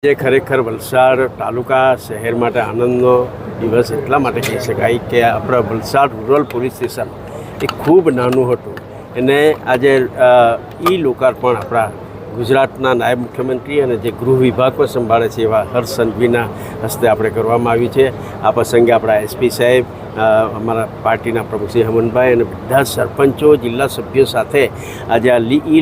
જે ખરેખર વલસાડ તાલુકા શહેર માટે આનંદનો દિવસ એટલા માટે કહી શકાય કે આપણા વલસાડ રૂરલ પોલીસ સ્ટેશન એ ખૂબ નાનું હતું એને આજે લોકાર્પણ આપણા ગુજરાતના નાયબ મુખ્યમંત્રી અને જે ગૃહ વિભાગ પર સંભાળે છે એવા હર્ષ સંઘવીના હસ્તે આપણે કરવામાં આવ્યું છે. આ પ્રસંગે આપણા એસપી સાહેબ, અમારા પાર્ટીના પ્રમુખ શ્રી હેમંતભાઈ અને બધા સરપંચો, જિલ્લા સભ્યો સાથે આજે આ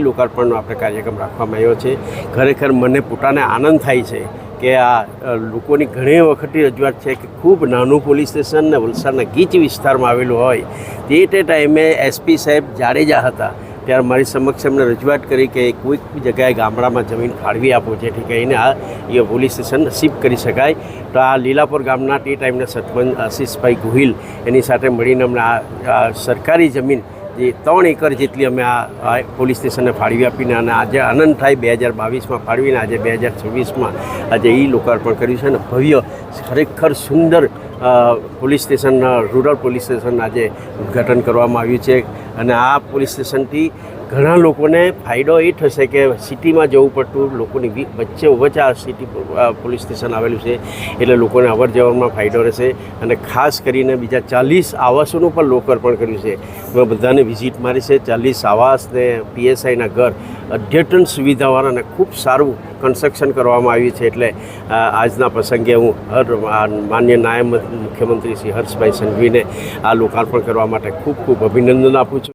લોકાર્પણનો આપણે કાર્યક્રમ રાખવામાં આવ્યો છે. ખરેખર મને પોતાને આનંદ થાય છે કે આ લોકોની ઘણી વખતની રજૂઆત છે કે ખૂબ નાનું પોલીસ સ્ટેશન ને વલસાડના ગીચ વિસ્તારમાં આવેલું હોય તે ટાઈમે એસપી સાહેબ જાડેજા હતા ત્યારે મારી સમક્ષ એમને રજૂઆત કરી કે કોઈક જગ્યાએ ગામડામાં જમીન ફાળવી આપો જેથી કરીને એ પોલીસ સ્ટેશન શિફ્ટ કરી શકાય. તો આ લીલાપુર ગામના તે ટાઈમના સરપંચ આશીષભાઈ ગોહિલ એની સાથે મળીને અમને આ સરકારી જમીન જે 3 એકર જેટલી અમે આ પોલીસ સ્ટેશનને ફાળવી આપીને અને આજે આનંદ થાય 2022માં ફાળવીને આજે 2026માં આજે લોકાર્પણ કર્યું છે. અને ભવ્ય ખરેખર સુંદર police station, rural police station આજે ઉદ્ઘાટન કરવામાં આવ્યું છે. અને આ પોલીસ સ્ટેશનથી ઘણા લોકોને ફાયદો એ થશે કે સિટીમાં જવું પડતું, લોકોની વચ્ચે આ સિટી પોલીસ સ્ટેશન આવેલું છે એટલે લોકોને અવર જવરમાં ફાયદો રહેશે. અને ખાસ કરીને બીજા 40 આવાસોનું પણ લોકાર્પણ કર્યું છે. મેં બધાને વિઝિટ મારી છે. 40 આવાસ ને પીએસઆઈના ઘર અદ્યતન સુવિધાવાળા અને ખૂબ સારું કન્સ્ટ્રક્શન કરવામાં આવ્યું છે. એટલે આજના પ્રસંગે હું માન્ય નાયબ મુખ્યમંત્રી શ્રી હર્ષભાઈ સંઘવીને આ લોકાર્પણ કરવા માટે ખૂબ ખૂબ અભિનંદન આપું છું.